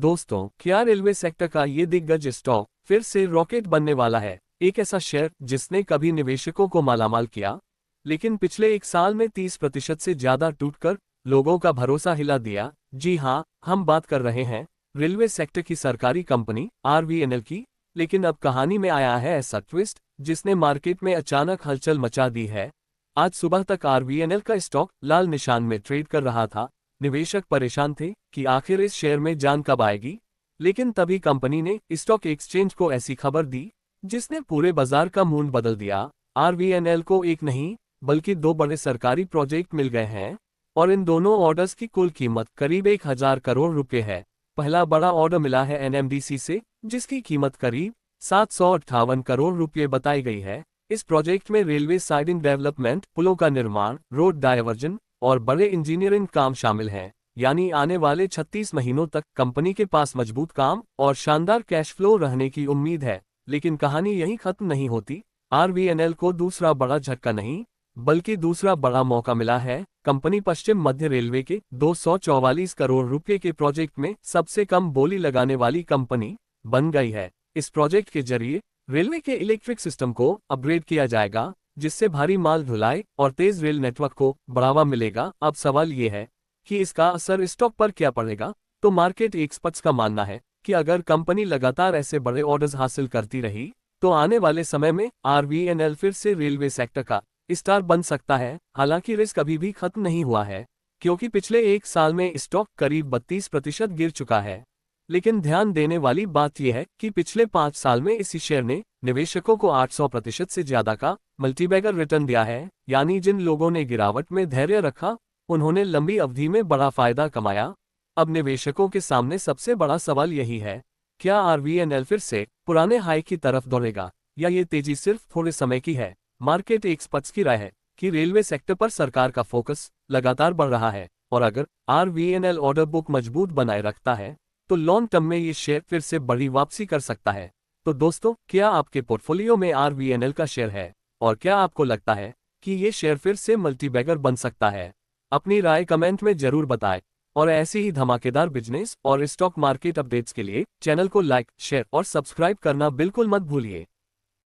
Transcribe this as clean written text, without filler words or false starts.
दोस्तों, क्या railway sector का ये दिग्गज स्टॉक फिर से रॉकेट बनने वाला है? एक ऐसा शेयर जिसने कभी निवेशकों को मालामाल किया, लेकिन पिछले एक साल में 30% से ज्यादा टूटकर लोगों का भरोसा हिला दिया। जी हाँ, हम बात कर रहे हैं रेलवे सेक्टर की सरकारी कंपनी आरवीएनएल की। लेकिन अब कहानी में आया है ऐसा ट्विस्ट जिसने मार्केट में अचानक हलचल मचा दी है। आज सुबह तक आरवीएनएल का स्टॉक लाल निशान में ट्रेड कर रहा था। निवेशक परेशान थे कि आखिर इस शेयर में जान कब आएगी, लेकिन तभी कंपनी ने स्टॉक एक्सचेंज को ऐसी खबर दी जिसने पूरे बाजार का मूड बदल दिया। आरवीएनएल को एक नहीं बल्कि दो बड़े सरकारी प्रोजेक्ट मिल गए हैं और इन दोनों ऑर्डर्स की कुल कीमत करीब 1000 करोड़ रुपए है। पहला बड़ा ऑर्डर मिला है एनएमडीसी से, जिसकी कीमत करीब 758 करोड़ रुपए बताई गई है। इस प्रोजेक्ट में रेलवे साइडिंग डेवलपमेंट, पुलों का निर्माण, रोड डायवर्जन और बड़े इंजीनियरिंग काम शामिल हैं। यानी आने वाले 36 महीनों तक कंपनी के पास मजबूत काम और शानदार कैश फ्लो रहने की उम्मीद है। लेकिन कहानी यहीं खत्म नहीं होती। आरवीएनएल को दूसरा बड़ा झटका नहीं बल्कि दूसरा बड़ा मौका मिला है। कंपनी पश्चिम मध्य रेलवे के 244 करोड़ रुपए के प्रोजेक्ट में सबसे कम बोली लगाने वाली कंपनी बन गई है। इस प्रोजेक्ट के जरिए रेलवे के इलेक्ट्रिक सिस्टम को अपग्रेड किया जाएगा, जिससे भारी माल ढुलाई और तेज रेल नेटवर्क को बढ़ावा मिलेगा। अब सवाल ये है कि इसका असर स्टॉक पर क्या पड़ेगा। तो मार्केट एक्सपर्ट्स का मानना है कि अगर कंपनी लगातार ऐसे बड़े ऑर्डर्स हासिल करती रही तो आने वाले समय में आरवीएनएल फिर से रेलवे सेक्टर का स्टार बन सकता है। हालांकि रिस्क अभी भी खत्म नहीं हुआ है, क्योंकि पिछले एक साल में स्टॉक करीब 32% गिर चुका है। लेकिन ध्यान देने वाली बात यह है कि पिछले 5 साल में इसी शेयर ने निवेशकों को 800% से ज्यादा का मल्टीबैगर रिटर्न दिया है। यानी जिन लोगों ने गिरावट में धैर्य रखा, उन्होंने लंबी अवधि में बड़ा फायदा कमाया। अब निवेशकों के सामने सबसे बड़ा सवाल यही है, क्या आरवीएनएल फिर से पुराने हाई की तरफ दौड़ेगा या ये तेजी सिर्फ थोड़े समय की है। मार्केट एक्सपर्ट्स की राय है कि रेलवे सेक्टर पर सरकार का फोकस लगातार बढ़ रहा है और अगर आरवीएनएल ऑर्डर बुक मजबूत बनाए रखता है तो लॉन्ग टर्म में ये शेयर फिर से बड़ी वापसी कर सकता है। तो दोस्तों, क्या आपके पोर्टफोलियो में आरवीएनएल का शेयर है और क्या आपको लगता है कि ये शेयर फिर से मल्टीबैगर बन सकता है? अपनी राय कमेंट में जरूर बताएं और ऐसे ही धमाकेदार बिजनेस और स्टॉक मार्केट अपडेट्स के लिए चैनल को लाइक, शेयर और सब्सक्राइब करना बिल्कुल मत भूलिए।